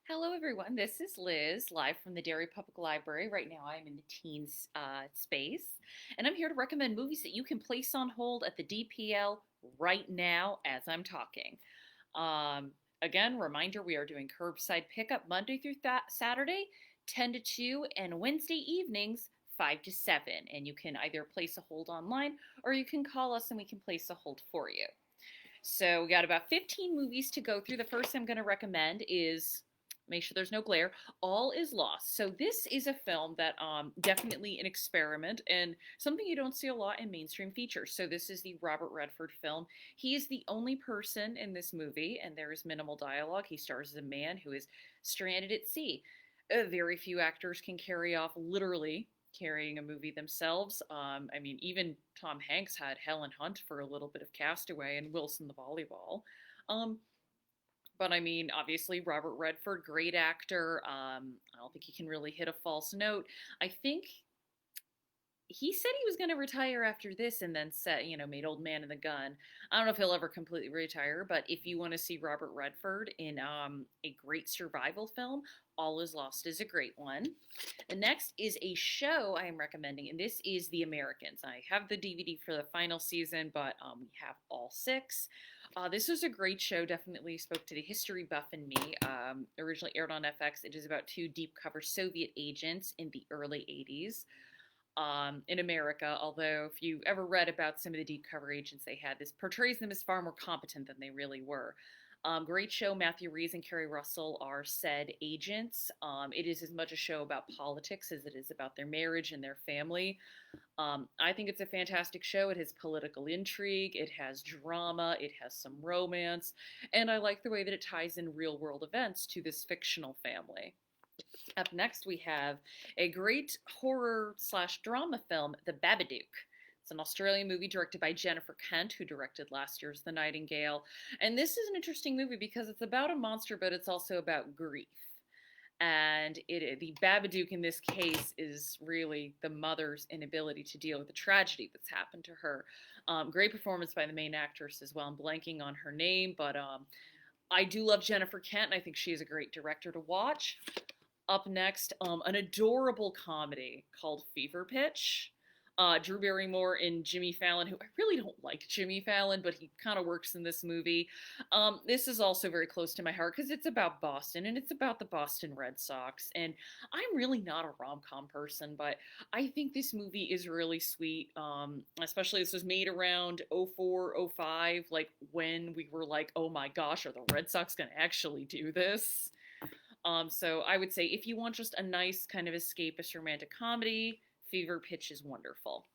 Hello, everyone. This is Liz, live from the Derry Public Library. Right now, I'm in the teens space, and I'm here to recommend movies that you can place on hold at the DPL right now as I'm talking. Um, Again, reminder we are doing curbside pickup Monday through Saturday, 10 to 2, and Wednesday evenings, 5 to 7. And you can either place a hold online or you can call us and we can place a hold for you. So we got about 15 movies to go through. The first I'm going to recommend is, make sure there's no glare, All Is Lost. So this is a film that definitely an experiment and something you don't see a lot in mainstream features. So this is the Robert Redford film. He is the only person in this movie, and there is minimal dialogue. He stars as a man who is stranded at sea. Very few actors can carry off literally carrying a movie themselves. Even Tom Hanks had Helen Hunt for a little bit of Castaway and Wilson the Volleyball. Um, but I mean, obviously, Robert Redford, great actor. I don't think he can really hit a false note. I think he said he was going to retire after this and then made Old Man and the Gun. I don't know if he'll ever completely retire, but if you want to see Robert Redford in a great survival film, All Is Lost is a great one. The next is a show I am recommending, and this is The Americans. I have the DVD for the final season, but we have all six. This was a great show, definitely spoke to the history buff in me. Originally aired on FX, it is about two deep cover Soviet agents in the early 80s in America, although if you ever read about some of the deep cover agents they had, this portrays them as far more competent than they really were. Great show. Matthew Rhys and Kerry Russell are said agents. It is as much a show about politics as it is about their marriage and their family. I think it's a fantastic show. It has political intrigue, it has drama, it has some romance, and I like the way that it ties in real world events to this fictional family. Up next, we have a great horror slash drama film, The Babba Duke. It's an Australian movie directed by Jennifer Kent, who directed last year's The Nightingale. And this is an interesting movie because it's about a monster, but it's also about grief. And the Babadook in this case is really the mother's inability to deal with the tragedy that's happened to her. Great performance by the main actress as well. I'm blanking on her name, but I do love Jennifer Kent, and I think she is a great director to watch. Up next, an adorable comedy called Fever Pitch. Drew Barrymore and Jimmy Fallon, who I really don't like Jimmy Fallon, but he kind of works in this movie. This is also very close to my heart because it's about Boston and it's about the Boston Red Sox. And I'm really not a rom com person, but I think this movie is really sweet. Especially this was made around 04, 05, like when we were like, oh my gosh, are the Red Sox going to actually do this? So I would say if you want just a nice kind of escapist romantic comedy, Fever Pitch is wonderful.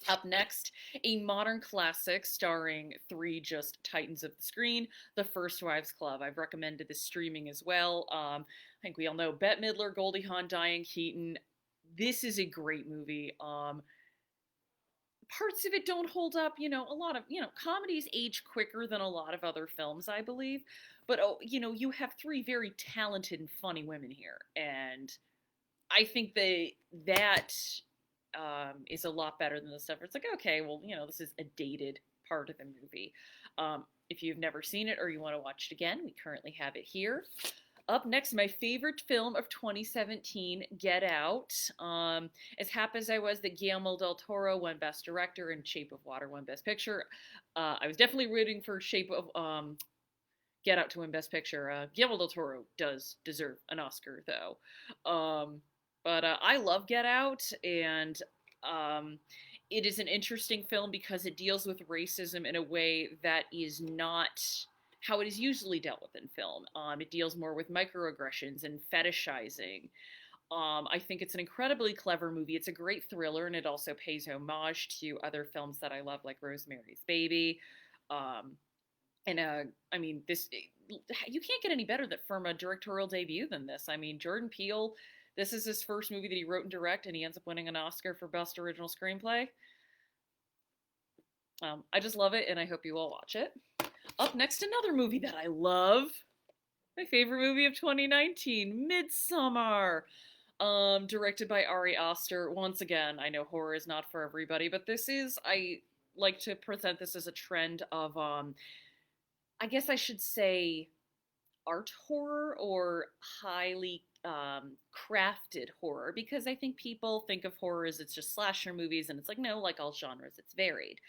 Up next, a modern classic starring three just titans of the screen, The First Wives Club. I've recommended this streaming as well. I think we all know Bette Midler, Goldie Hawn, Diane Keaton. This is a great movie. Parts of it don't hold up. A lot of, comedies age quicker than a lot of other films, I believe. But, you have three very talented and funny women here. And I think that is a lot better than the stuff where it's like, okay, well, this is a dated part of the movie. If you've never seen it or you want to watch it again, we currently have it here. Up next, my favorite film of 2017, Get Out. As happy as I was that Guillermo del Toro won Best Director and Shape of Water won Best Picture, I was definitely rooting for Get Out to win Best Picture. Guillermo del Toro does deserve an Oscar, though. But I love Get Out, and it is an interesting film because it deals with racism in a way that is not how it is usually dealt with in film. It deals more with microaggressions and fetishizing. I think it's an incredibly clever movie. It's a great thriller, and it also pays homage to other films that I love, like Rosemary's Baby. This you can't get any better from a directorial debut than this. I mean, Jordan Peele, this is his first movie that he wrote and directed, and he ends up winning an Oscar for Best Original Screenplay. I just love it, and I hope you all watch it. Up next, another movie that I love. My favorite movie of 2019, Midsommar. Directed by Ari Aster. Once again, I know horror is not for everybody, but I like to present this as a trend of, I guess I should say, art horror or highly crafted horror, because I think people think of horror as it's just slasher movies, and it's like, no, like all genres, it's varied.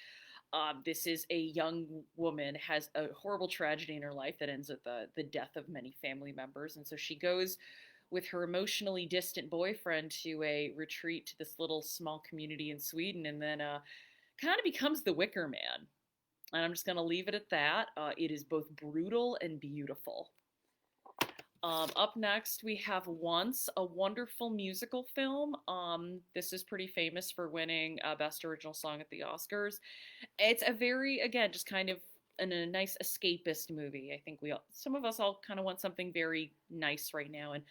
This is a young woman has a horrible tragedy in her life that ends with the death of many family members, and so she goes with her emotionally distant boyfriend to a retreat to this little small community in Sweden, and then kind of becomes the Wicker Man. And I'm just going to leave it at that. It is both brutal and beautiful. Up next, we have Once, a wonderful musical film. This is pretty famous for winning Best Original Song at the Oscars. It's a very, again, just kind of a nice escapist movie. I think some of us all kind of want something very nice right now, and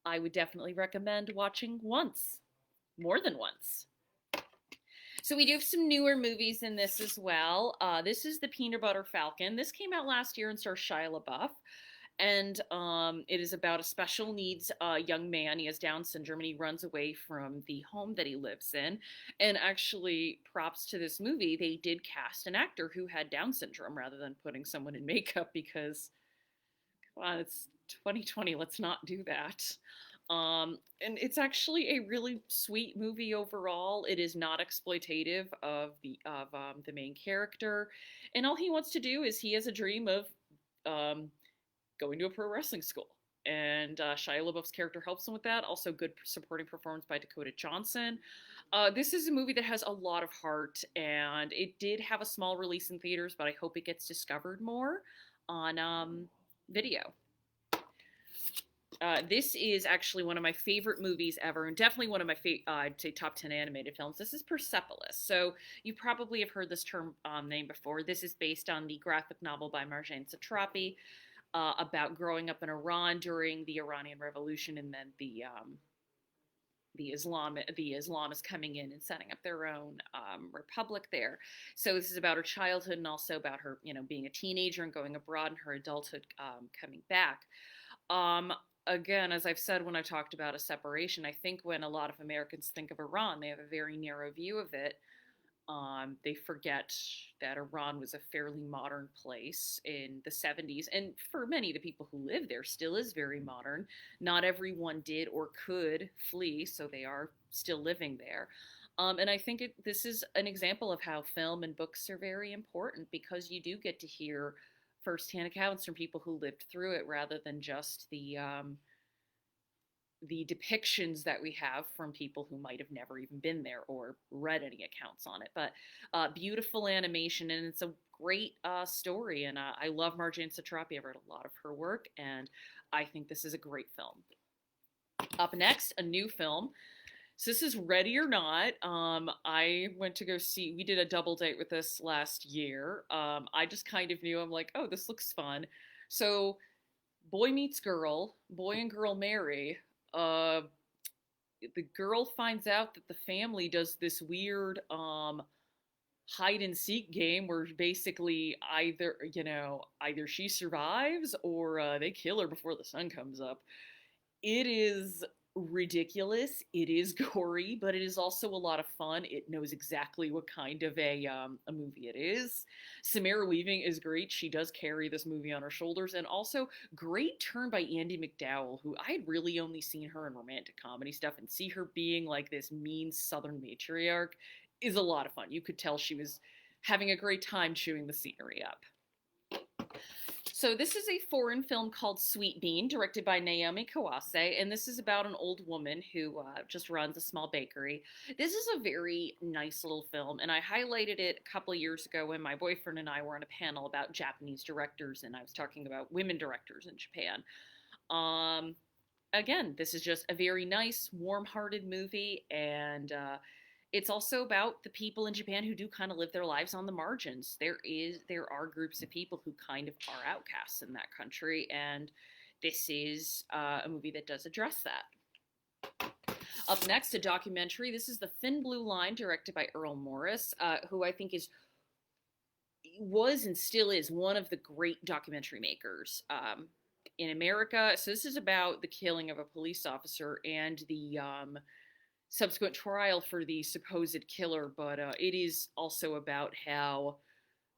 I would definitely recommend watching Once, more than once. So we do have some newer movies in this as well. This is The Peanut Butter Falcon. This came out last year and stars Shia LaBeouf. And it is about a special needs young man. He has Down syndrome and he runs away from the home that he lives in. And actually, props to this movie, they did cast an actor who had Down syndrome rather than putting someone in makeup because, come on, it's 2020. Let's not do that. And it's actually a really sweet movie overall. It is not exploitative of the main character, and all he wants to do is he has a dream of going to a pro wrestling school. And Shia LaBeouf's character helps him with that. Also, good supporting performance by Dakota Johnson. This is a movie that has a lot of heart, and it did have a small release in theaters, but I hope it gets discovered more on video. This is actually one of my favorite movies ever, and definitely one of my I'd say top 10 animated films. This is Persepolis. So you probably have heard this term name before. This is based on the graphic novel by Marjane Satrapi about growing up in Iran during the Iranian Revolution, and then the Islamists coming in and setting up their own republic there. So this is about her childhood and also about her, being a teenager and going abroad, and her adulthood coming back. Again, as I've said when I talked about a separation, I think when a lot of Americans think of Iran, they have a very narrow view of it. They forget that Iran was a fairly modern place in the 70s, and for many of the people who live there, still is very modern. Not everyone did or could flee, so they are still living there. And I think this is an example of how film and books are very important, because you do get to hear firsthand accounts from people who lived through it rather than just the depictions that we have from people who might have never even been there or read any accounts on it. But beautiful animation, and it's a great story. And I love Marjane Satrapi. I've read a lot of her work, and I think this is a great film. Up next, a new film. So this is Ready or Not. I went to go see, we did a double date with this last year. I just kind of knew, I'm like, oh, this looks fun. So boy meets girl, boy and girl marry. The girl finds out that the family does this weird hide and seek game where basically either she survives or they kill her before the sun comes up. It is ridiculous. It is gory, but it is also a lot of fun. It knows exactly what kind of a movie it is. Samara Weaving is great. She does carry this movie on her shoulders, and also great turn by Andie MacDowell, who I had really only seen her in romantic comedy stuff, and see her being like this mean Southern matriarch is a lot of fun. You could tell she was having a great time chewing the scenery up. So this is a foreign film called Sweet Bean, directed by Naomi Kawase, and this is about an old woman who just runs a small bakery. This is a very nice little film, and I highlighted it a couple of years ago when my boyfriend and I were on a panel about Japanese directors, and I was talking about women directors in Japan. Again, this is just a very nice, warm-hearted movie, and it's also about the people in Japan who do kind of live their lives on the margins. There are groups of people who kind of are outcasts in that country, and this is a movie that does address that. Up next, a documentary. This is The Thin Blue Line, directed by Earl Morris, who I think was and still is one of the great documentary makers in America. So this is about the killing of a police officer and the subsequent trial for the supposed killer, but it is also about how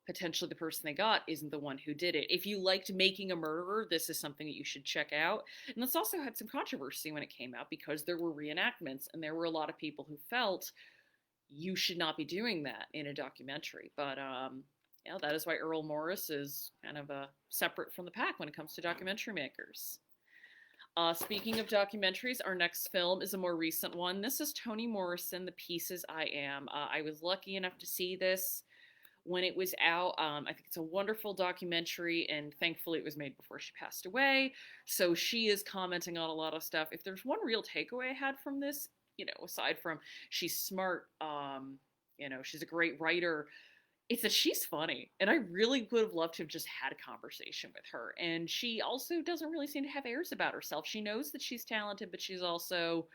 potentially the person they got isn't the one who did it. If you liked Making a Murderer, this is something that you should check out. And this also had some controversy when it came out because there were reenactments and there were a lot of people who felt you should not be doing that in a documentary. But that is why Earl Morris is kind of separate from the pack when it comes to documentary makers. Speaking of documentaries, our next film is a more recent one. This is Toni Morrison, The Pieces I Am. I was lucky enough to see this when it was out. I think it's a wonderful documentary, and thankfully it was made before she passed away. So she is commenting on a lot of stuff. If there's one real takeaway I had from this, aside from she's smart, she's a great writer, it's that she's funny. And I really would have loved to have just had a conversation with her. And she also doesn't really seem to have airs about herself. She knows that she's talented, but she's also,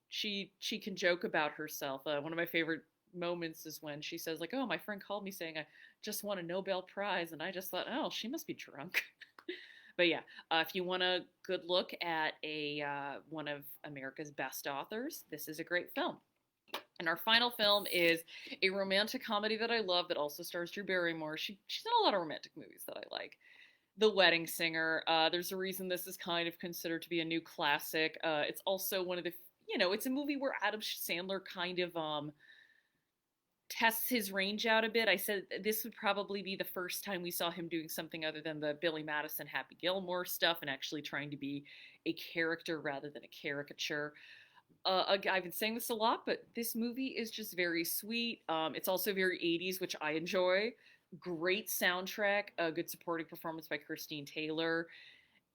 she can joke about herself. One of my favorite moments is when she says, like, oh, my friend called me saying I just won a Nobel Prize. And I just thought, oh, she must be drunk. But yeah, if you want a good look at one of America's best authors, this is a great film. And our final film is a romantic comedy that I love that also stars Drew Barrymore. She's in a lot of romantic movies that I like. The Wedding Singer. There's a reason this is kind of considered to be a new classic. It's also one of the, it's a movie where Adam Sandler kind of tests his range out a bit. I said this would probably be the first time we saw him doing something other than the Billy Madison, Happy Gilmore stuff and actually trying to be a character rather than a caricature. I've been saying this a lot, but this movie is just very sweet. It's also very 80s, which I enjoy. Great soundtrack, a good supporting performance by Christine Taylor,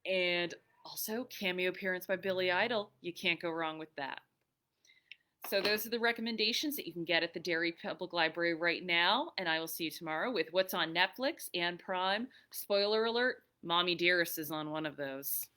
and also cameo appearance by Billy Idol. You can't go wrong with that. So those are the recommendations that you can get at the Derry Public Library right now, and I will see you tomorrow with what's on Netflix and Prime. Spoiler alert, Mommy Dearest is on one of those.